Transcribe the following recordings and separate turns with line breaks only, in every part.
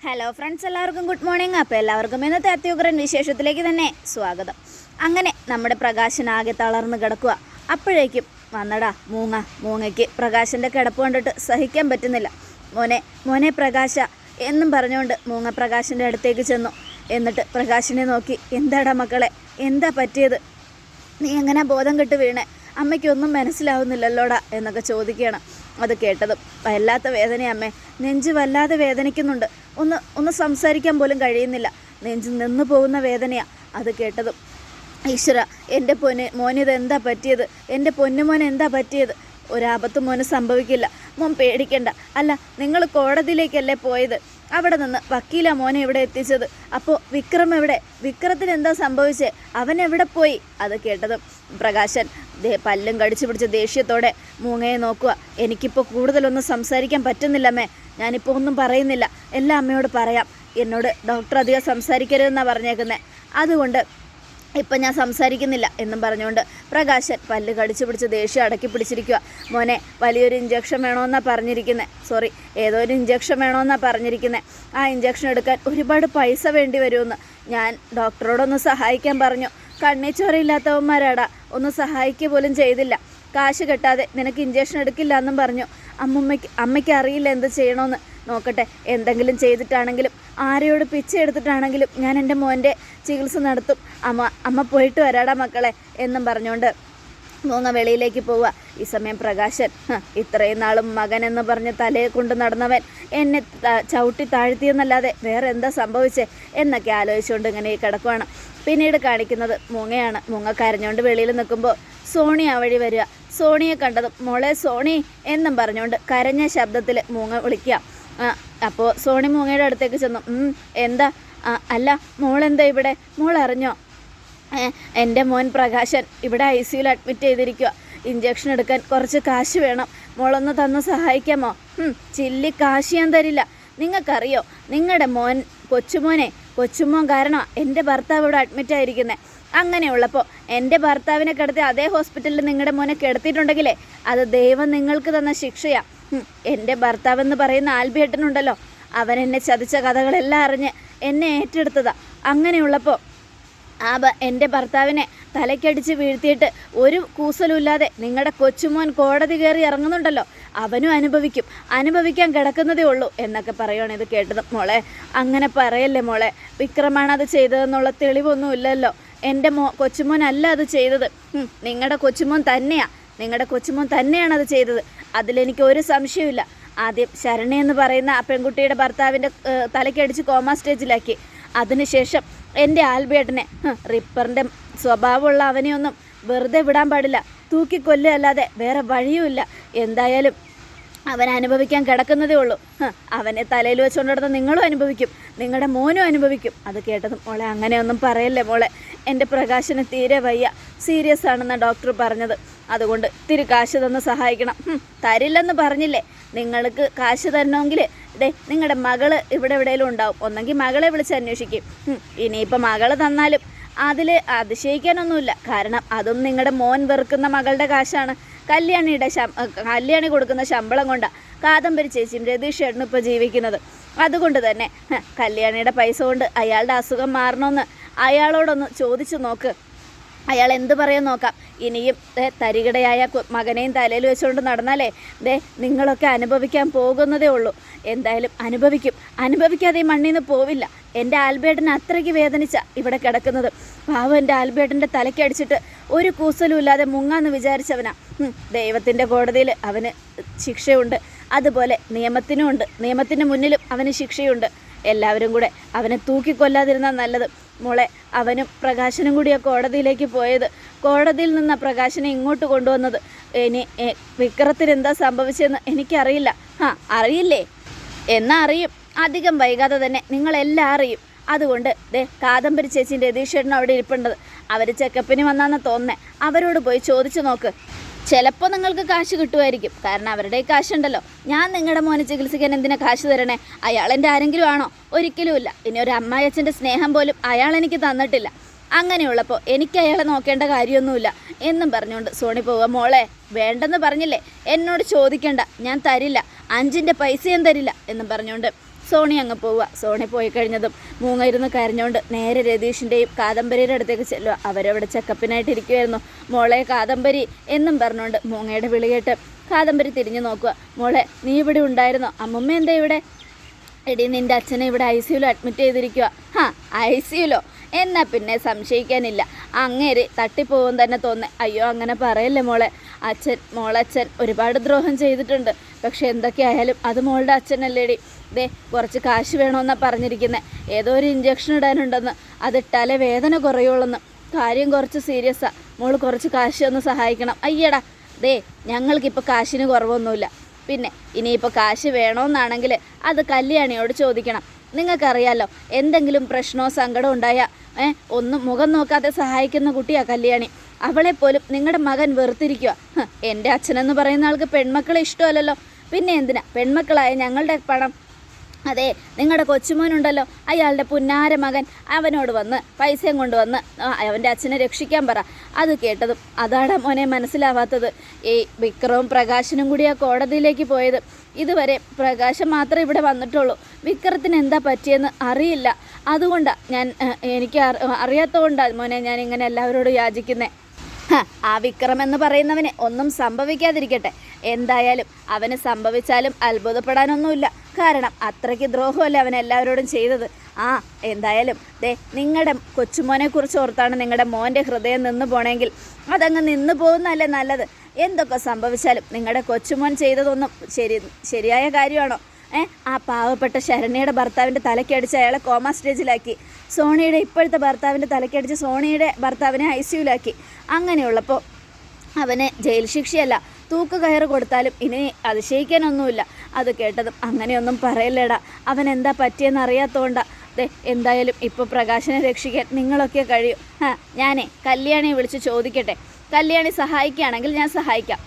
Hello friends, എല്ലാവർക്കും good morning. അപ്പോൾ എല്ലാവർക്കും ഇന്നത്തെ അത്യുഗ്രൻ വിശേഷത്തിലേക്ക് തന്നെ സ്വാഗതം. അങ്ങനെ നമ്മുടെ പ്രകാശനാകെ തളർന്ന് കിടക്കുക. അപ്പോഴേക്കും വന്നടാ മൂങ്ങയ്ക്ക് പ്രകാശൻ്റെ കിടപ്പ് കണ്ടിട്ട് സഹിക്കാൻ പറ്റുന്നില്ല. മോനെ പ്രകാശ എന്നും പറഞ്ഞുകൊണ്ട് മൂങ്ങ പ്രകാശൻ്റെ അടുത്തേക്ക് ചെന്നു. എന്നിട്ട് പ്രകാശിനെ നോക്കി, എന്താടാ മക്കളെ, എന്താ പറ്റിയത്? നീ എങ്ങനെ ബോധം കെട്ട് വീണേ? അമ്മയ്ക്കൊന്നും മനസ്സിലാവുന്നില്ലല്ലോടാ എന്നൊക്കെ ചോദിക്കുകയാണ്. അത് കേട്ടതും വല്ലാത്ത വേദനയമ്മേ, നെഞ്ച് വല്ലാതെ വേദനിക്കുന്നുണ്ട്, ഒന്ന് സംസാരിക്കാൻ പോലും കഴിയുന്നില്ല, നെഞ്ച് നിന്ന് പോകുന്ന വേദനയാണ്. അത് കേട്ടതും ഈശ്വര, എൻ്റെ മോനിത് എന്താ പറ്റിയത്? എൻ്റെ പൊന്നുമോൻ എന്താ പറ്റിയത്? ഒരാപത്തും മോന് സംഭവിക്കില്ല, മോൻ പേടിക്കണ്ട. അല്ല, നിങ്ങൾ കോടതിയിലേക്കല്ലേ പോയത്? അവിടെ നിന്ന് വക്കീല മോനെ ഇവിടെ എത്തിച്ചത്. അപ്പോൾ വിക്രം എവിടെ? വിക്രത്തിന് എന്താ സംഭവിച്ചേ? അവൻ എവിടെ പോയി? അത് കേട്ടതും പ്രകാശൻ പല്ലും കടിച്ചു പിടിച്ച ദേഷ്യത്തോടെ മൂങ്ങയെ നോക്കുക. എനിക്കിപ്പോൾ കൂടുതലൊന്നും സംസാരിക്കാൻ പറ്റുന്നില്ലമ്മേ, ഞാനിപ്പോൾ ഒന്നും പറയുന്നില്ല, എല്ലാം അമ്മയോട് പറയാം. എന്നോട് ഡോക്ടർ അധികം സംസാരിക്കരുതെന്നാണ് പറഞ്ഞേക്കുന്നത്, അതുകൊണ്ട് ഇപ്പം ഞാൻ സംസാരിക്കുന്നില്ല എന്നും പറഞ്ഞുകൊണ്ട് പ്രകാശൻ പല്ല് കടിച്ചു പിടിച്ച് ദേഷ്യം അടക്കി പിടിച്ചിരിക്കുക. മോനെ, വലിയൊരു ഇഞ്ചക്ഷൻ വേണമെന്നാണ് പറഞ്ഞിരിക്കുന്നത്, ഏതോ ഒരു ഇഞ്ചക്ഷൻ വേണമെന്നാണ് പറഞ്ഞിരിക്കുന്നത്. ആ ഇഞ്ചക്ഷൻ എടുക്കാൻ ഒരുപാട് പൈസ വേണ്ടി വരുമെന്ന് ഞാൻ ഡോക്ടറോടൊന്ന് സഹായിക്കാൻ പറഞ്ഞു. കണ്ണിച്ചോരയില്ലാത്തവന്മാരാടാ, ഒന്ന് സഹായിക്കുക പോലും ചെയ്തില്ല. കാശ് കെട്ടാതെ നിനക്ക് ഇഞ്ചക്ഷൻ എടുക്കില്ല എന്നും പറഞ്ഞു. അമ്മയ്ക്ക് അറിയില്ല എന്ത് ചെയ്യണമെന്ന്. നോക്കട്ടെ, എന്തെങ്കിലും ചെയ്തിട്ടാണെങ്കിലും ആരെയോട് പിച്ച എടുത്തിട്ടാണെങ്കിലും ഞാൻ എൻ്റെ മോൻ്റെ ചികിത്സ നടത്തും. അമ്മ പോയിട്ട് വരാടാ മക്കളെ എന്നും പറഞ്ഞുകൊണ്ട് മൂങ്ങ വെളിയിലേക്ക് പോവുക. ഈ സമയം പ്രകാശൻ, ഇത്രയും നാളും മകൻ എന്ന് പറഞ്ഞ് തലയെ കൊണ്ട് നടന്നവൻ എന്നെ ചവിട്ടി താഴ്ത്തിയെന്നല്ലാതെ വേറെ എന്താ സംഭവിച്ചേ എന്നൊക്കെ ആലോചിച്ചുകൊണ്ട് ഇങ്ങനെ കിടക്കുവാണ്. പിന്നീട് കാണിക്കുന്നത് മൂങ്ങയാണ്. മൂങ്ങ കരഞ്ഞുകൊണ്ട് വെളിയിൽ നിൽക്കുമ്പോൾ സോണി ആ വഴി വരിക. സോണിയെ കണ്ടതും മോളെ സോണി എന്നും പറഞ്ഞുകൊണ്ട് കരഞ്ഞ ശബ്ദത്തിൽ മൂങ്ങ വിളിക്കുക. അപ്പോൾ സോണി മൂങ്ങയുടെ അടുത്തേക്ക് ചെന്നു. എന്താ? അല്ല, മോളെന്താ ഇവിടെ? മോൾ അറിഞ്ഞോ? എൻ്റെ മോൻ പ്രകാശൻ ഇവിടെ ICUയിൽ അഡ്മിറ്റ് ചെയ്തിരിക്കുക. ഇഞ്ചക്ഷൻ എടുക്കാൻ കുറച്ച് കാശ് വേണം, മോളൊന്ന് തന്ന് സഹായിക്കാമോ? ചില്ലി കാശ് ഞാൻ തരില്ല. നിങ്ങൾക്കറിയോ, നിങ്ങളുടെ കൊച്ചുമോൻ കാരണമാണ് എൻ്റെ ഭർത്താവ് ഇവിടെ അഡ്മിറ്റ് ആയിരിക്കുന്നത്. അങ്ങനെയുള്ളപ്പോൾ എൻ്റെ ഭർത്താവിനെ കിടത്തി അതേ ഹോസ്പിറ്റലിൽ നിങ്ങളുടെ മോനെ കിടത്തിയിട്ടുണ്ടെങ്കിലേ അത് ദൈവം നിങ്ങൾക്ക് തന്ന ശിക്ഷയാണ്. എൻ്റെ ഭർത്താവെന്ന് പറയുന്ന ആൽബിയേട്ടനുണ്ടല്ലോ, അവൻ എന്നെ ചതിച്ച കഥകളെല്ലാം അറിഞ്ഞ് എന്നെ ഏറ്റെടുത്തതാ. അങ്ങനെയുള്ളപ്പോൾ എൻ്റെ ഭർത്താവിനെ തലയ്ക്കടിച്ച് വീഴ്ത്തിയിട്ട് കൂസലുമില്ലാതെ നിങ്ങളുടെ കൊച്ചുമോൻ കോടതി കയറി ഇറങ്ങുന്നുണ്ടല്ലോ, അവനും അനുഭവിക്കാൻ കിടക്കുന്നതേ ഉള്ളൂ എന്നൊക്കെ പറയുകയാണ്. ഇത് കേട്ടത് മോളെ, അങ്ങനെ പറയല്ലേ മോളെ, വിക്രമാണ് അത് ചെയ്തതെന്നുള്ള തെളിവൊന്നും ഇല്ലല്ലോ. എൻ്റെ കൊച്ചുമോനല്ല അത് ചെയ്തത്, നിങ്ങളുടെ കൊച്ചുമോൻ തന്നെയാണ് അത് ചെയ്തത്. അതിലെനിക്ക് ഒരു സംശയമില്ല. ആദ്യം ശരണി എന്ന് പറയുന്ന ആ പെൺകുട്ടിയുടെ ഭർത്താവിൻ്റെ തലയ്ക്കടിച്ച് കോമ സ്റ്റേജിലാക്കി. അതിനുശേഷം എൻ്റെ ആൽബേട്ടനെ, റിപ്പറിൻ്റെ സ്വഭാവമുള്ള അവനെയൊന്നും വെറുതെ വിടാൻ പാടില്ല, തൂക്കിക്കൊല്ലുകയല്ലാതെ വേറെ വഴിയുമില്ല. എന്തായാലും അവൻ അനുഭവിക്കാൻ കിടക്കുന്നതേ ഉള്ളൂ. അവനെ തലയിൽ വെച്ചുകൊണ്ട് നടന്ന നിങ്ങളും അനുഭവിക്കും, നിങ്ങളുടെ മോനും അനുഭവിക്കും. അത് കേട്ടതും മോളെ, അങ്ങനെയൊന്നും പറയല്ലേ മോളെ, എൻ്റെ പ്രകാശന് തീരെ വയ്യ, സീരിയസ് ആണെന്നാണ് ഡോക്ടർ പറഞ്ഞത്. അതുകൊണ്ട് ഇത്തിരി കാശ് തന്ന് സഹായിക്കണം. തരില്ലെന്ന് പറഞ്ഞില്ലേ? നിങ്ങൾക്ക് കാശ് തരണമെങ്കിൽ നിങ്ങളുടെ മകള് ഇവിടെ എവിടെയെങ്കിലും ഉണ്ടാവും, ഒന്നെങ്കിൽ മകളെ വിളിച്ച് അന്വേഷിക്കും. ഇനിയിപ്പോൾ മകള് തന്നാലും അതിൽ അതിശയിക്കാനൊന്നുമില്ല, കാരണം അതും നിങ്ങളുടെ മോൻ വെറുക്കുന്ന മകളുടെ കാശാണ്. കല്യാണി കൊടുക്കുന്ന ശമ്പളം കൊണ്ടാണ് കാദംബരി ചേച്ചിയും രതീഷ് ചേട്ടനും ഇപ്പോൾ ജീവിക്കുന്നത്. അതുകൊണ്ട് തന്നെ കല്യാണിയുടെ പൈസ കൊണ്ട് അയാളുടെ അസുഖം മാറണമെന്ന് അയാളോടൊന്ന് ചോദിച്ചു നോക്ക്, അയാൾ എന്ത് പറയാൻ നോക്കാം. ഇനിയും തരികിടയായ മകനെയും തലയിൽ വെച്ചുകൊണ്ട് നടന്നാലേ നിങ്ങളൊക്കെ അനുഭവിക്കാൻ പോകുന്നതേ ഉള്ളൂ. എന്തായാലും അനുഭവിക്കാതെ ഈ മണ്ണിൽ നിന്ന് പോവില്ല. എൻ്റെ ആൽബേട്ടന് അത്രയ്ക്ക് വേദനിച്ച ഇവിടെ കിടക്കുന്നത്. പാവം എൻ്റെ ആൽബേട്ടൻ്റെ തലയ്ക്കടിച്ചിട്ട് ഒരു കൂസലും ഇല്ലാതെ മുങ്ങാന്ന് വിചാരിച്ചവനാ. ദൈവത്തിൻ്റെ കോടതിയിൽ അവന് ശിക്ഷയുണ്ട്, അതുപോലെ നിയമത്തിനും ഉണ്ട്, നിയമത്തിൻ്റെ മുന്നിലും അവന് ശിക്ഷയുണ്ട്. എല്ലാവരും കൂടെ അവനെ തൂക്കിക്കൊല്ലാതിരുന്നാൽ നല്ലത് മോളെ. അവനും പ്രകാശനും കൂടിയാണ് കോടതിയിലേക്ക് പോയത്. കോടതിയിൽ നിന്ന് പ്രകാശനെ ഇങ്ങോട്ട് കൊണ്ടുവന്നത്. ഇനി വിക്രത്തിന് എന്താ സംഭവിച്ചതെന്ന് എനിക്കറിയില്ല. അറിയില്ലേ? എന്നാ അറിയും, അധികം വൈകാതെ തന്നെ നിങ്ങളെല്ലാം അറിയും. അതുകൊണ്ട് കാദംബരി ചേച്ചിയും രതീഷേട്ടനും അവിടെ ഇരിപ്പുണ്ടത്. അവർ ചെക്കപ്പിന് വന്നാന്ന് തോന്നുന്നേ, അവരോട് പോയി ചോദിച്ചു നോക്ക്. ചിലപ്പോൾ നിങ്ങൾക്ക് കാശ് കിട്ടുമായിരിക്കും, കാരണം അവരുടെ കാശുണ്ടല്ലോ. ഞാൻ നിങ്ങളുടെ മോനെ ചികിത്സിക്കാൻ എന്തിനാ കാശ് തരണേ? അയാൾ എൻ്റെ ആരെങ്കിലും ആണോ? ഒരിക്കലുമില്ല. ഇനി ഒരു അമ്മായച്ഛൻ്റെ സ്നേഹം പോലും അയാൾ എനിക്ക് തന്നിട്ടില്ല. അങ്ങനെയുള്ളപ്പോൾ എനിക്ക് അയാളെ നോക്കേണ്ട കാര്യമൊന്നുമില്ല എന്നും പറഞ്ഞുകൊണ്ട് സോണി പോവുക. മോളെ, വേണ്ടെന്ന് പറഞ്ഞില്ലേ, എന്നോട് ചോദിക്കണ്ട, ഞാൻ തരില്ല, 5ൻ്റെ പൈസയും തരില്ല എന്നും പറഞ്ഞുകൊണ്ട് സോണി അങ്ങ് പോവുക. സോണി പോയി കഴിഞ്ഞതും മൂങ്ങ ഇരുന്ന് കരഞ്ഞുകൊണ്ട് നേരെ രതീഷിൻ്റെയും കാദംബരിയുടെ അടുത്തേക്ക് ചെല്ലുക. അവരവിടെ ചെക്കപ്പിനായിട്ടിരിക്കുമായിരുന്നു. മോളെ കാദംബരി എന്നും പറഞ്ഞുകൊണ്ട് മൂങ്ങയുടെ വിളി കേട്ട് കാദംബരി തിരിഞ്ഞു നോക്കുക. മോളെ നീ ഇവിടെ ഉണ്ടായിരുന്നോ? അമ്മമ്മ എന്താ ഇവിടെ? എടി നിൻ്റെ അച്ഛനെ ഇവിടെ ICUയിൽ അഡ്മിറ്റ് ചെയ്തിരിക്കുക. ICUയിലോ? എന്നാൽ പിന്നെ സംശയിക്കാനില്ല, അങ്ങേര് തട്ടിപ്പോകും തന്നെ തോന്നേ. അയ്യോ അങ്ങനെ പറയല്ലേ മോളെ. മോളച്ഛൻ ഒരുപാട് ദ്രോഹം ചെയ്തിട്ടുണ്ട്. പക്ഷെ എന്തൊക്കെയായാലും അത് മോളുടെ അച്ഛനല്ലേടി. ദേ കുറച്ച് കാശ് വേണമെന്നാണ് പറഞ്ഞിരിക്കുന്നത്. ഏതോ ഒരു ഇഞ്ചക്ഷൻ ഇടാനുണ്ടെന്ന്, അതിട്ടാലേ വേദന കുറയുള്ളൂന്ന്. കാര്യം കുറച്ച് സീരിയസാ. മോള് കുറച്ച് കാശ് ഒന്ന് സഹായിക്കണം. അയ്യടാ ദേ ഞങ്ങൾക്കിപ്പോൾ കാശിന് കുറവൊന്നുമില്ല. പിന്നെ ഇനിയിപ്പോൾ കാശ് വേണമെന്നാണെങ്കിൽ അത് കല്യാണിയോട് ചോദിക്കണം. നിങ്ങൾക്കറിയാലോ, എന്തെങ്കിലും പ്രശ്നമോ സങ്കടമോ ഉണ്ടായാൽ ഒന്നും മുഖം നോക്കാതെ സഹായിക്കുന്ന കുട്ടിയാണ് കല്യാണി. അവളെപ്പോലും നിങ്ങളുടെ മകൻ വെറുത്തിരിക്കുക. എൻ്റെ അച്ഛനെന്ന് പറയുന്ന ആൾക്ക് പെൺമക്കളെ ഇഷ്ടമല്ലല്ലോ. പിന്നെ എന്തിനാ പെൺമക്കളായ ഞങ്ങളുടെ പണം? അതെ നിങ്ങളുടെ കൊച്ചുമോനുണ്ടല്ലോ, അയാളുടെ പുന്നാര മകൻ, അവനോട് വന്ന് പൈസയും കൊണ്ടുവന്ന് അവൻ്റെ അച്ഛനെ രക്ഷിക്കാൻ പറ. അത് കേട്ടതും അതാണ് മോനെ മനസ്സിലാവാത്തത്. ഈ വിക്രവും പ്രകാശനും കൂടി ആ കോടതിയിലേക്ക് പോയത്. ഇതുവരെ പ്രകാശം മാത്രമേ ഇവിടെ വന്നിട്ടുള്ളൂ. വിക്രത്തിന് എന്താ പറ്റിയെന്ന് അറിയില്ല. അതുകൊണ്ടാണ് എനിക്ക് അറിയാത്തതുകൊണ്ടാണ് മോനെ ഞാൻ ഇങ്ങനെ എല്ലാവരോടും യാചിക്കുന്നത്. ആ വിക്രം എന്ന് പറയുന്നവന് ഒന്നും സംഭവിക്കാതിരിക്കട്ടെ. എന്തായാലും അവന് സംഭവിച്ചാലും അത്ഭുതപ്പെടാനൊന്നുമില്ല. കാരണം അത്രയ്ക്ക് ദ്രോഹമല്ലേ അവൻ എല്ലാവരോടും ചെയ്തത്. എന്തായാലും ദേ നിങ്ങളുടെ കൊച്ചുമോനെക്കുറിച്ച് ഓർത്താണ് നിങ്ങളുടെ മോൻ്റെ ഹൃദയം നിന്ന് പോണെങ്കിൽ അതങ്ങ് നിന്ന് പോകുന്നതല്ലേ നല്ലത്. എന്തൊക്കെ സംഭവിച്ചാലും നിങ്ങളുടെ കൊച്ചുമോൻ ചെയ്തതൊന്നും ശരിയായ കാര്യമാണോ? ആ പാവപ്പെട്ട ശരണ്യയുടെ ഭർത്താവിൻ്റെ തലക്കടിച്ച് അയാളെ കോമ സ്റ്റേജിലാക്കി. സോണിയുടെ ഇപ്പോഴത്തെ ഭർത്താവിൻ്റെ തലക്കടിച്ച് സോണിയുടെ ഭർത്താവിനെ ICUയിലാക്കി. അങ്ങനെയുള്ളപ്പോൾ അവന് ജയിൽ ശിക്ഷയല്ല തൂക്കുകയറ് കൊടുത്താലും ഇനി അതിശയിക്കാനൊന്നുമില്ല. അത് കേട്ടതും അങ്ങനെയൊന്നും പറയല്ലേടാ, അവൻ എന്താ പറ്റിയെന്ന് അറിയാത്തതുകൊണ്ടാണ്. എന്തായാലും ഇപ്പോൾ പ്രകാശനെ രക്ഷിക്കാൻ നിങ്ങളൊക്കെ കഴിയും. ഞാനേ കല്യാണിയെ വിളിച്ച് ചോദിക്കട്ടെ. കല്യാണി സഹായിക്കുകയാണെങ്കിൽ ഞാൻ സഹായിക്കാം.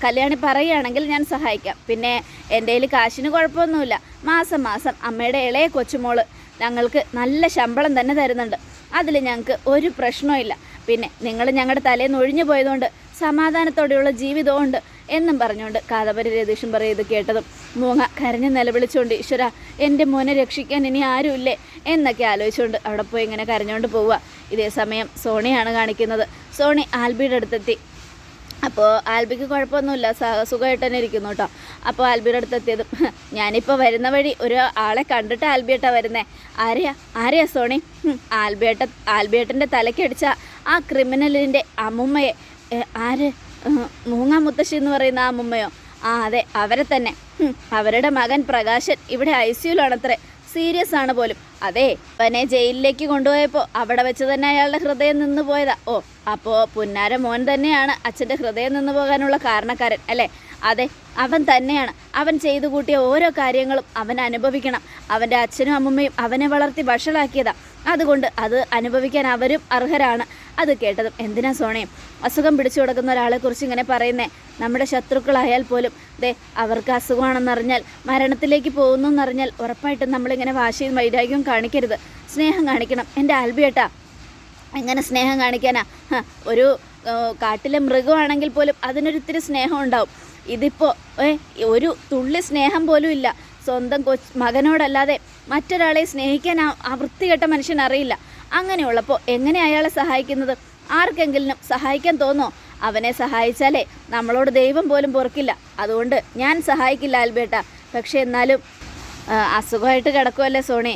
കല്യാണി പറയുകയാണെങ്കിൽ ഞാൻ സഹായിക്കാം. പിന്നെ എൻ്റെ കയ്യിൽ കാശിന് കുഴപ്പമൊന്നുമില്ല. മാസം മാസം അമ്മയുടെ ഇളയ കൊച്ചുമോള് ഞങ്ങൾക്ക് നല്ല ശമ്പളം തന്നെ തരുന്നുണ്ട്. അതിൽ ഞങ്ങൾക്ക് ഒരു പ്രശ്നവും. പിന്നെ നിങ്ങൾ ഞങ്ങളുടെ തലേന്ന് ഒഴിഞ്ഞു പോയതുകൊണ്ട് സമാധാനത്തോടെയുള്ള ജീവിതമുണ്ട് എന്നും പറഞ്ഞുകൊണ്ട് കാദംബരി രതീഷും ഇത് കേട്ടതും മൂങ്ങ കരഞ്ഞ് നിലവിളിച്ചുകൊണ്ട് ഈശ്വര എൻ്റെ മോനെ രക്ഷിക്കാൻ ഇനി ആരുമില്ലേ എന്നൊക്കെ ആലോചിച്ചുകൊണ്ട് അവിടെ പോയി ഇങ്ങനെ കരഞ്ഞുകൊണ്ട് പോവുക. ഇതേ സമയം സോണിയാണ് കാണിക്കുന്നത്. സോണി ആൽബിയുടെ അടുത്തെത്തി. അപ്പോൾ ആൽബിക്ക് കുഴപ്പമൊന്നുമില്ല, സുഖമായിട്ട് തന്നെ ഇരിക്കുന്നു കേട്ടോ. അപ്പോൾ ആൽബിയുടെ അടുത്തെത്തിയതും ഞാനിപ്പോൾ വരുന്ന വഴി ഒരു ആളെ കണ്ടിട്ട് ആൽബിയേട്ടാണ് വരുന്നത്. ആരെയാ സോണി? ആൽബിയേട്ടൻ്റെ തലക്കടിച്ച ആ ക്രിമിനലിൻ്റെ അമ്മുമ്മയെ. ആര്? മൂങ്ങ മുത്തശ്ശി എന്ന് പറയുന്ന ആ അമ്മുമ്മയോ? അതെ അവരെ തന്നെ. അവരുടെ മകൻ പ്രകാശൻ ഇവിടെ ICUയിലാണത്രേ. സീരിയസ് ആണ് പോലും. അതെ അവനെ ജയിലിലേക്ക് കൊണ്ടുപോയപ്പോൾ അവിടെ വെച്ച് തന്നെ അയാളുടെ ഹൃദയം നിന്ന് പോയതാ. അപ്പോൾ പുന്നാര മോൻ തന്നെയാണ് അച്ഛൻ്റെ ഹൃദയം നിന്ന് പോകാനുള്ള കാരണക്കാരൻ അല്ലേ? അതെ അവൻ തന്നെയാണ്. അവൻ ചെയ്തു കൂട്ടിയ ഓരോ കാര്യങ്ങളും അവൻ അനുഭവിക്കണം. അവൻ്റെ അച്ഛനും അമ്മമ്മയും അവനെ വളർത്തി വഷളാക്കിയതാ. അതുകൊണ്ട് അത് അനുഭവിക്കാൻ അവരും അർഹരാണ്. അത് കേട്ടതും എന്തിനാ സോണയും അസുഖം പിടിച്ചു കൊടുക്കുന്ന ഒരാളെക്കുറിച്ച് ഇങ്ങനെ പറയുന്നേ? നമ്മുടെ ശത്രുക്കളായാൽ പോലും അവർക്ക് അസുഖമാണെന്നറിഞ്ഞാൽ മരണത്തിലേക്ക് പോകുന്നു എന്നറിഞ്ഞാൽ ഉറപ്പായിട്ടും നമ്മളിങ്ങനെ വാശിയും വൈരാഗ്യവും കാണിക്കരുത്. സ്നേഹം കാണിക്കണം. എൻ്റെ ആൽബിയേട്ടാ എങ്ങനെ സ്നേഹം കാണിക്കാനാ? ഒരു കാട്ടിലെ മൃഗമാണെങ്കിൽ പോലും അതിനൊരിത്തിരി സ്നേഹം ഉണ്ടാവും. ഇതിപ്പോൾ ഒരു തുള്ളി സ്നേഹം പോലും ഇല്ല. സ്വന്തം മകനോടല്ലാതെ മറ്റൊരാളെ സ്നേഹിക്കാൻ ആ വൃത്തികെട്ട മനുഷ്യൻ അറിയില്ല. അങ്ങനെയുള്ളപ്പോൾ എങ്ങനെ അയാളെ സഹായിക്കുന്നത്? ആർക്കെങ്കിലും സഹായിക്കാൻ തോന്നോ? അവനെ സഹായിച്ചാലേ നമ്മളോട് ദൈവം പോലും പൊറുക്കില്ല. അതുകൊണ്ട് ഞാൻ സഹായിക്കില്ല ആൽബേട്ട. പക്ഷേ എന്നാലും അസുഖമായിട്ട് കിടക്കുമല്ലേ സോണി,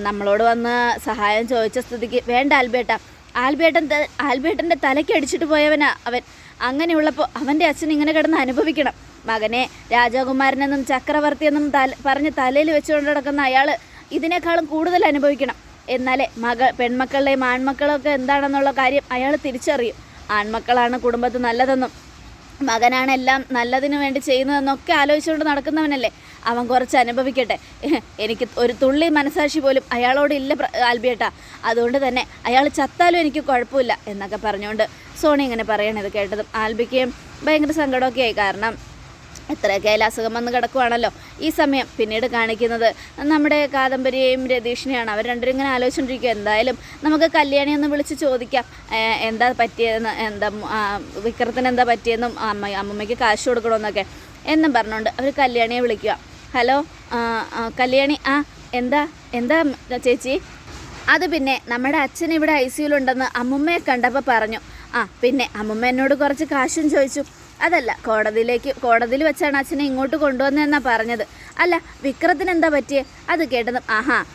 നമ്മളോട് വന്ന് സഹായം ചോദിച്ച സ്ഥിതിക്ക് വേണ്ട ആൽബേട്ട. ആൽബേട്ടൻ്റെ തലയ്ക്ക് അടിച്ചിട്ട് പോയവനാ അവൻ. അങ്ങനെയുള്ളപ്പോൾ അവൻ്റെ അച്ഛൻ ഇങ്ങനെ കിടന്ന് അനുഭവിക്കണം. മകനെ രാജകുമാരനെന്നും ചക്രവർത്തിയെന്നും പറഞ്ഞ് തലയിൽ വെച്ചുകൊണ്ട് കിടക്കുന്ന അയാൾ ഇതിനേക്കാളും കൂടുതൽ അനുഭവിക്കണം. എന്നാലേ പെൺമക്കളുടെയും ആൺമക്കളൊക്കെ എന്താണെന്നുള്ള കാര്യം അയാൾ തിരിച്ചറിയും. ആൺമക്കളാണ് കുടുംബത്തിൽ നല്ലതെന്നും മകനാണ് എല്ലാം നല്ലതിന് വേണ്ടി ചെയ്യുന്നതെന്നൊക്കെ ആലോചിച്ചുകൊണ്ട് നടക്കുന്നവനല്ലേ. അവൻ കുറച്ച് അനുഭവിക്കട്ടെ. എനിക്ക് ഒരു തുള്ളി മനസാക്ഷി പോലും അയാളോട് ഇല്ല ആൽബിയേട്ടാ. അതുകൊണ്ട് തന്നെ അയാൾ ചത്താലും എനിക്ക് കുഴപ്പമില്ല എന്നൊക്കെ പറഞ്ഞുകൊണ്ട് സോണി ഇങ്ങനെ പറയണത് കേട്ടതും ആൽബിക്ക് ഭയങ്കര സങ്കടമൊക്കെ ആയി. കാരണം എത്രയൊക്കെ ആയാലും അസുഖം വന്ന് കിടക്കുവാണല്ലോ. ഈ സമയം പിന്നീട് കാണിക്കുന്നത് നമ്മുടെ കാദംബരിയെയും രതീഷിനെയാണ്. അവർ രണ്ടുപേരും ഇങ്ങനെ ആലോചിച്ചുകൊണ്ടിരിക്കുക. എന്തായാലും നമുക്ക് കല്യാണി ഒന്ന് വിളിച്ച് ചോദിക്കാം എന്താ പറ്റിയതെന്ന്, വിക്രത്തിന് എന്താ പറ്റിയെന്നും അമ്മമ്മയ്ക്ക് കാശ് കൊടുക്കണമെന്നൊക്കെ എന്നും പറഞ്ഞുകൊണ്ട് അവർ കല്യാണിയെ വിളിക്കുക. ഹലോ കല്യാണി, എന്താ എന്താ ചേച്ചി? അത് പിന്നെ നമ്മുടെ അച്ഛൻ ഇവിടെ ICUലുണ്ടെന്ന് അമ്മുമ്മയെ കണ്ടപ്പോൾ പറഞ്ഞു. പിന്നെ അമ്മുമ്മ എന്നോട് കുറച്ച് കാശും ചോദിച്ചു. അതല്ല, കോടതിയിൽ വെച്ചാണ് അച്ഛനെ ഇങ്ങോട്ട് കൊണ്ടുവന്നതെന്നാണ് പറഞ്ഞത്. അല്ല, വിക്രത്തിന് എന്താ പറ്റിയേ? അത് കേട്ടതും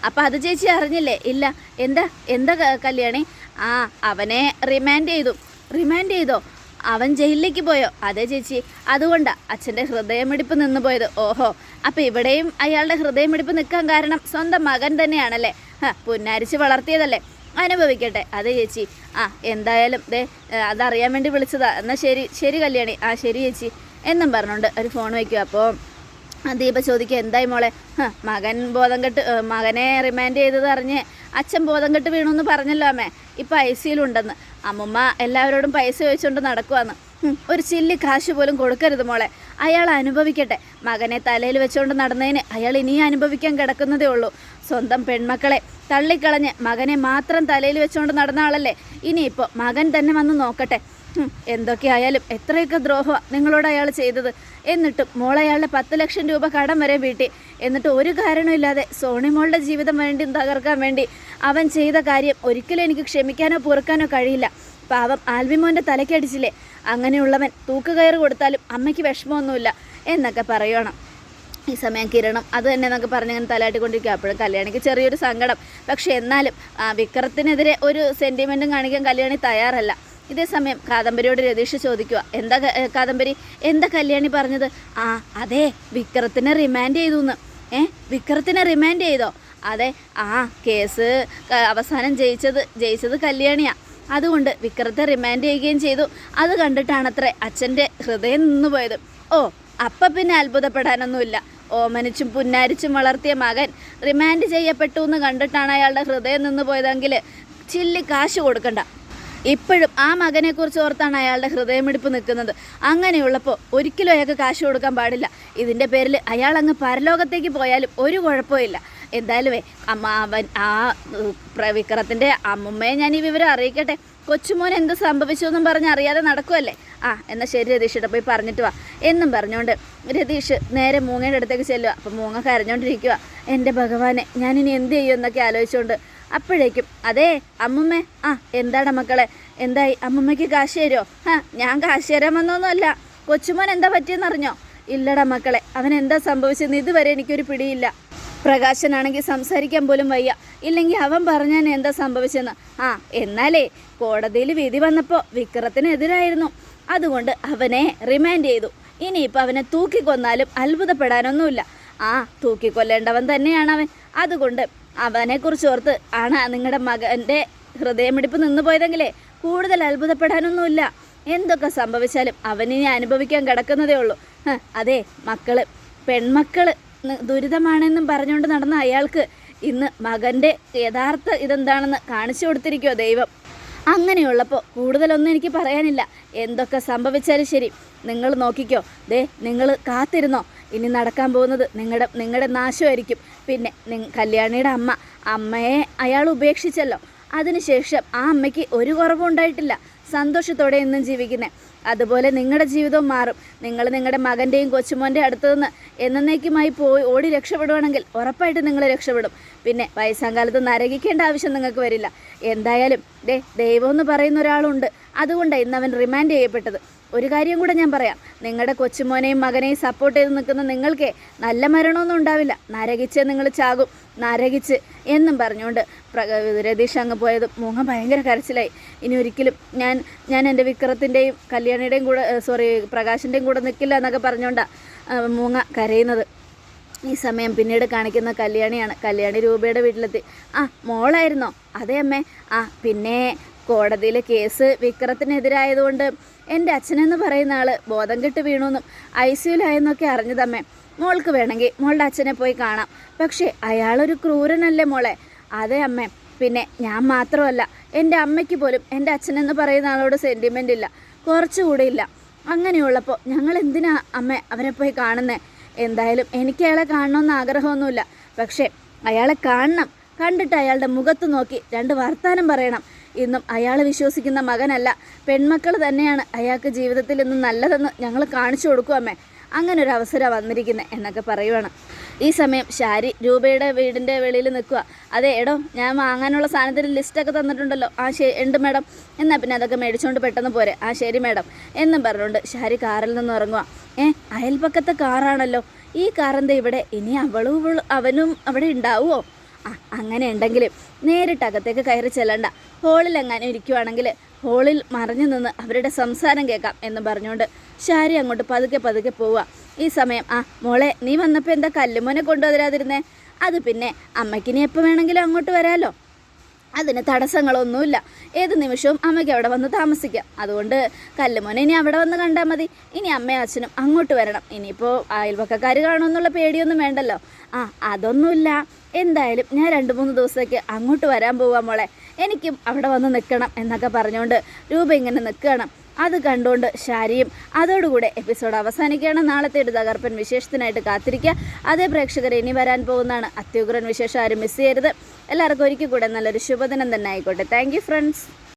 അപ്പം അത് ചേച്ചി അറിഞ്ഞില്ലേ? ഇല്ല. എന്താ എന്താ കല്യാണി? അവനെ റിമാൻഡ് ചെയ്തോ? അവൻ ജയിലിലേക്ക് പോയോ? അതെ ചേച്ചി, അതുകൊണ്ടാണ് അച്ഛൻ്റെ ഹൃദയമിടിപ്പ് നിന്ന് പോയത്. ഓഹോ, അപ്പം ഇവിടെയും അയാളുടെ ഹൃദയമിടിപ്പ് നിൽക്കാൻ കാരണം സ്വന്തം മകൻ തന്നെയാണല്ലേ? പുന്നാരിച്ച് വളർത്തിയതല്ലേ, അനുഭവിക്കട്ടെ. അതെ ചേച്ചി. എന്തായാലും അതറിയാൻ വേണ്ടി വിളിച്ചതാ. എന്നാൽ ശരി കല്യാണി. ശരി ചേച്ചി എന്നും പറഞ്ഞുകൊണ്ട് ഒരു ഫോൺ വയ്ക്കുക. അപ്പോൾ ദീപ ചോദിക്കുക, എന്തായി മോളെ? മകനെ റിമാൻഡ് ചെയ്തത് അറിഞ്ഞ് അച്ഛൻ ബോധം കെട്ട് വീണു പറഞ്ഞല്ലോ അമ്മേ. ഇപ്പം ICUലുണ്ടെന്ന്. അമ്മുമ്മ എല്ലാവരോടും പൈസ ചോദിച്ചുകൊണ്ട് നടക്കുവാന്ന്. ഒരു ചില്ലി കാശ് പോലും കൊടുക്കരുത് മോളെ. അയാൾ അനുഭവിക്കട്ടെ. മകനെ തലയിൽ വെച്ചുകൊണ്ട് നടന്നതിന് അയാൾ ഇനിയും അനുഭവിക്കാൻ കിടക്കുന്നതേ ഉള്ളൂ. സ്വന്തം പെൺമക്കളെ തള്ളിക്കളഞ്ഞ് മകനെ മാത്രം തലയിൽ വെച്ചുകൊണ്ട് നടന്ന ആളല്ലേ. ഇനിയിപ്പോൾ മകൻ തന്നെ വന്ന് നോക്കട്ടെ. എന്തൊക്കെയായാലും എത്രയൊക്കെ ദ്രോഹമാണ് നിങ്ങളോട് അയാൾ ചെയ്തത്. എന്നിട്ടും മോളയാളുടെ 10 ലക്ഷം രൂപ കടം വരെ വീട്ടി. എന്നിട്ട് ഒരു കാരണമില്ലാതെ സോണിമോളുടെ ജീവിതം വേണ്ടി തകർക്കാൻ വേണ്ടി അവൻ ചെയ്ത കാര്യം ഒരിക്കലും എനിക്ക് ക്ഷമിക്കാനോ പൊറുക്കാനോ കഴിയില്ല. പാവം ആൽബിമോൻ്റെ തലക്കടിച്ചില്ലേ? അങ്ങനെയുള്ളവൻ തൂക്കുകയറ് കൊടുത്താലും അമ്മയ്ക്ക് വിഷമമൊന്നുമില്ല എന്നൊക്കെ പറയണം. ഈ സമയം കിരണം അത് തന്നെ എന്നൊക്കെ പറഞ്ഞങ്ങനെ തലയാട്ടിക്കൊണ്ടിരിക്കുക. അപ്പോഴും കല്യാണിക്ക് ചെറിയൊരു സങ്കടം. പക്ഷേ എന്നാലും വിക്രത്തിനെതിരെ ഒരു സെൻറ്റിമെൻറ്റും കാണിക്കാൻ കല്യാണി തയ്യാറല്ല. ഇതേ സമയം കാദംബരിയോട് രതീഷ് ചോദിക്കുക, എന്താ കാദംബരി, എന്താ കല്യാണി പറഞ്ഞത്? അതെ, വിക്രത്തിനെ റിമാൻഡ് ചെയ്തു എന്ന്. വിക്രത്തിനെ റിമാൻഡ് ചെയ്തോ? അതെ, കേസ് അവസാനം ജയിച്ചത് കല്യാണിയാണ്. അതുകൊണ്ട് വിക്രത്തെ റിമാൻഡ് ചെയ്യുകയും ചെയ്തു. അത് കണ്ടിട്ടാണത്രേ അച്ഛൻ്റെ ഹൃദയം നിന്നുപോയത്. അപ്പം പിന്നെ അത്ഭുതപ്പെടാനൊന്നുമില്ല. ഓമനിച്ചും പുന്നാരിച്ചും വളർത്തിയ മകൻ റിമാൻഡ് ചെയ്യപ്പെട്ടു എന്ന് കണ്ടിട്ടാണ് അയാളുടെ ഹൃദയം നിന്ന് പോയതെങ്കിൽ ചില്ലി കാശ് കൊടുക്കണ്ട. ഇപ്പോഴും ആ മകനെക്കുറിച്ച് ഓർത്താണ് അയാളുടെ ഹൃദയമിടിപ്പ് നിൽക്കുന്നത്. അങ്ങനെയുള്ളപ്പോൾ ഒരിക്കലും അയാൾക്ക് കാശ് കൊടുക്കാൻ പാടില്ല. ഇതിൻ്റെ പേരിൽ അയാൾ അങ്ങ് പരലോകത്തേക്ക് പോയാലും ഒരു കുഴപ്പമില്ല. എന്തായാലും വിക്രത്തിൻ്റെ അമ്മുമ്മയെ ഞാൻ ഈ വിവരം അറിയിക്കട്ടെ. കൊച്ചുമോൻ എന്ത് സംഭവിച്ചു എന്നും പറഞ്ഞ് അറിയാതെ നടക്കുമല്ലേ? എന്നാൽ ശരി രതീഷിട്ട് പോയി പറഞ്ഞിട്ട് വാ എന്നും പറഞ്ഞുകൊണ്ട് രതീഷ് നേരെ മൂങ്ങയുടെ അടുത്തേക്ക് ചെല്ലുക. അപ്പം മൂങ്ങ കരഞ്ഞുകൊണ്ടിരിക്കുക. എൻ്റെ ഭഗവാനെ, ഞാനിനി എന്ത് ചെയ്യും എന്നൊക്കെ ആലോചിച്ചുകൊണ്ട്. അപ്പോഴേക്കും അതേ അമ്മുമ്മേ, എന്താണ് മക്കളെ, എന്തായി? അമ്മുമ്മയ്ക്ക് കാശ് തരുമോ? ഞാൻ കാശ് തരാൻ വന്നൊന്നുമല്ല. കൊച്ചുമോൻ എന്താ പറ്റിയെന്നറിഞ്ഞോ? ഇല്ലടാ മക്കളെ, അവൻ എന്താ സംഭവിച്ചെന്ന് ഇതുവരെ എനിക്കൊരു പിടിയില്ല. പ്രകാശനാണെങ്കിൽ സംസാരിക്കാൻ പോലും വയ്യ. ഇല്ലെങ്കിൽ അവൻ പറഞ്ഞാൽ എന്താ സംഭവിച്ചെന്ന്. എന്നാലേ കോടതിയിൽ വിധി വന്നപ്പോൾ വിക്രത്തിനെതിരായിരുന്നു. അതുകൊണ്ട് അവനെ റിമാൻഡ് ചെയ്തു. ഇനിയിപ്പോൾ അവനെ തൂക്കിക്കൊന്നാലും അത്ഭുതപ്പെടാനൊന്നുമില്ല. തൂക്കിക്കൊല്ലേണ്ടവൻ തന്നെയാണ് അവൻ. അതുകൊണ്ട് അവനെക്കുറിച്ച് ഓർത്ത് ആണ് നിങ്ങളുടെ മകൻ്റെ ഹൃദയമിടിപ്പ് നിന്ന് പോയതെങ്കിലേ കൂടുതൽ അത്ഭുതപ്പെടാനൊന്നുമില്ല. എന്തൊക്കെ സംഭവിച്ചാലും അവനിനി അനുഭവിക്കാൻ കിടക്കുന്നതേ ഉള്ളൂ. അതെ, പെൺമക്കൾ ദുരിതമാണെന്നും പറഞ്ഞുകൊണ്ട് നടന്ന അയാൾക്ക് ഇന്ന് മകൻ്റെ യഥാർത്ഥ ഇതെന്താണെന്ന് കാണിച്ചു കൊടുത്തിരിക്കുമോ ദൈവം. അങ്ങനെയുള്ളപ്പോൾ കൂടുതലൊന്നും എനിക്ക് പറയാനില്ല. എന്തൊക്കെ സംഭവിച്ചാലും ശരി, നിങ്ങൾ നോക്കിക്കോ. നിങ്ങൾ കാത്തിരുന്നോ. ഇനി നടക്കാൻ പോകുന്നത് നിങ്ങളുടെ നാശമായിരിക്കും. പിന്നെ കല്യാണിയുടെ അമ്മയെ അയാൾ ഉപേക്ഷിച്ചല്ലോ. അതിനുശേഷം ആ അമ്മയ്ക്ക് ഒരു കുറവും ഉണ്ടായിട്ടില്ല. സന്തോഷത്തോടെ ഇന്നും ജീവിക്കുന്നത്. അതുപോലെ നിങ്ങളുടെ ജീവിതവും മാറും. നിങ്ങൾ നിങ്ങളുടെ മകൻ്റെയും കൊച്ചുമോൻ്റെ അടുത്ത് നിന്ന് എന്നേക്കുമായി ഓടി രക്ഷപ്പെടുവാണെങ്കിൽ ഉറപ്പായിട്ട് നിങ്ങൾ രക്ഷപ്പെടും. പിന്നെ വയസ്സാം കാലത്ത് നരകിക്കേണ്ട ആവശ്യം നിങ്ങൾക്ക് വരില്ല. എന്തായാലും ദൈവം എന്ന് പറയുന്ന ഒരാളുണ്ട്. അതുകൊണ്ടാണ് ഇന്ന് അവൻ റിമാൻഡ് ചെയ്യപ്പെട്ടത്. ഒരു കാര്യം കൂടെ ഞാൻ പറയാം, നിങ്ങളുടെ കൊച്ചുമോനെയും മകനെയും സപ്പോർട്ട് ചെയ്ത് നിൽക്കുന്ന നിങ്ങൾക്ക് നല്ല മരണമൊന്നും ഉണ്ടാവില്ല. നരകിച്ച് നിങ്ങൾ ചാകും, നരകിച്ച് എന്നും പറഞ്ഞുകൊണ്ട് രതീഷ് അങ്ങ് പോയത് മുഖം ഭയങ്കര കരച്ചിലായി. ഇനി ഒരിക്കലും ഞാൻ എൻ്റെ വിക്രത്തിൻ്റെയും കല്യാണിയുടെയും കൂടെ പ്രകാശിൻ്റെയും കൂടെ നിൽക്കില്ല എന്നൊക്കെ പറഞ്ഞുകൊണ്ടാണ് മൂങ്ങ കരയുന്നത്. ഈ സമയം പിന്നീട് കാണിക്കുന്ന കല്യാണിയാണ്. കല്യാണി രൂപയുടെ വീട്ടിലെത്തി. മോളായിരുന്നോ? അതെ അമ്മേ. പിന്നെ കോടതിയിലെ കേസ് വിക്രത്തിനെതിരായതുകൊണ്ട് എൻ്റെ അച്ഛനെന്ന് പറയുന്ന ആൾ ബോധം കെട്ട് വീണുവെന്നും ICUലായെന്നൊക്കെ അറിഞ്ഞതമ്മേ. മോൾക്ക് വേണമെങ്കിൽ മോളുടെ അച്ഛനെ പോയി കാണാം. പക്ഷേ അയാളൊരു ക്രൂരനല്ലേ മോളെ? അതെ അമ്മേ. പിന്നെ ഞാൻ മാത്രമല്ല, എൻ്റെ അമ്മയ്ക്ക് പോലും എൻ്റെ അച്ഛനെന്ന് പറയുന്ന ആളോട് സെൻറ്റിമെൻ്റ് ഇല്ല, കുറച്ചുകൂടി ഇല്ല. അങ്ങനെയുള്ളപ്പോൾ ഞങ്ങൾ എന്തിനാ അമ്മേ അവരെ പോയി കാണുന്നേ? എന്തായാലും എനിക്ക് അയാളെ കാണണമെന്ന് ആഗ്രഹമൊന്നുമില്ല. പക്ഷേ അയാളെ കാണണം. കണ്ടിട്ട് അയാളുടെ മുഖത്ത് നോക്കി 2 വർത്താനം പറയണം. ഇന്നും അയാൾ വിശ്വസിക്കുന്ന മകനല്ല, പെൺമക്കൾ തന്നെയാണ് അയാൾക്ക് ജീവിതത്തിൽ ഇന്ന് നല്ലതെന്ന് ഞങ്ങൾ കാണിച്ചു കൊടുക്കും അമ്മേ. അങ്ങനെ ഒരു അവസരം വന്നിരിക്കുന്നത് എന്നൊക്കെ പറയുവാണ്. ഈ സമയം ശാരി രൂപയുടെ വീടിൻ്റെ വെളിയിൽ നിൽക്കുക. അതെ എടോ, ഞാൻ വാങ്ങാനുള്ള സാധനത്തിന് ലിസ്റ്റൊക്കെ തന്നിട്ടുണ്ടല്ലോ. ആ ഉണ്ട് മാഡം, എന്നാൽ പിന്നെ അതൊക്കെ മേടിച്ചുകൊണ്ട് പെട്ടെന്ന് പോരെ. ആ ശരി മാഡം എന്നും പറഞ്ഞുകൊണ്ട് ശാരി കാറിൽ നിന്ന് ഇറങ്ങുക. അയൽപക്കത്തെ കാറാണല്ലോ, ഈ കാറെന്താ ഇവിടെ? ഇനി അവനും അവിടെ ഉണ്ടാവുമോ? അങ്ങനെ ഉണ്ടെങ്കിൽ നേരിട്ട് അകത്തേക്ക് കയറി ചെല്ലണ്ട, ഹോളിൽ എങ്ങാനും ഇരിക്കുവാണെങ്കിൽ ഹോളിൽ മറിഞ്ഞു നിന്ന് അവരുടെ സംസാരം കേൾക്കാം എന്ന് പറഞ്ഞുകൊണ്ട് ശാരി അങ്ങോട്ട് പതുക്കെ പതുക്കെ പോവുക. ഈ സമയം മോളെ, നീ വന്നപ്പോൾ എന്താ കല്ലുമോനെ കൊണ്ടുവരാതിരുന്നേ? അത് പിന്നെ അമ്മയ്ക്കിനി എപ്പോൾ വേണമെങ്കിലും അങ്ങോട്ട് വരാമല്ലോ, അതിന് തടസ്സങ്ങളൊന്നുമില്ല. ഏത് നിമിഷവും അമ്മയ്ക്ക് അവിടെ വന്ന് താമസിക്കാം. അതുകൊണ്ട് കല്ലുമോനെ ഇനി അവിടെ വന്ന് കണ്ടാൽ മതി. ഇനി അമ്മയും അച്ഛനും അങ്ങോട്ട് വരണം. ഇനിയിപ്പോൾ അയൽവക്കക്കാർ കാണുമെന്നുള്ള പേടിയൊന്നും വേണ്ടല്ലോ. അതൊന്നുമില്ല. എന്തായാലും ഞാൻ 2-3 ദിവസത്തേക്ക് അങ്ങോട്ട് വരാൻ പോവാം മോളെ, എനിക്കും അവിടെ വന്ന് നിൽക്കണം എന്നൊക്കെ പറഞ്ഞുകൊണ്ട് രൂപ ഇങ്ങനെ നിൽക്കണം. അത് കണ്ടുകൊണ്ട് ശാരിയും. അതോടുകൂടെ എപ്പിസോഡ് അവസാനിക്കുകയാണ്. നാളത്തെ ഒരു തകർപ്പൻ വിശേഷത്തിനായിട്ട് കാത്തിരിക്കുക. അതേ പ്രേക്ഷകരെ, ഇനി വരാൻ പോകുന്നതാണ് അത്യുഗ്രൻ വിശേഷം. ആരും മിസ് ചെയ്യരുത്. എല്ലാവർക്കും ഒരിക്കൽ കൂടെ നല്ലൊരു ശുഭദിനം തന്നെ ആയിക്കോട്ടെ. Thank you friends.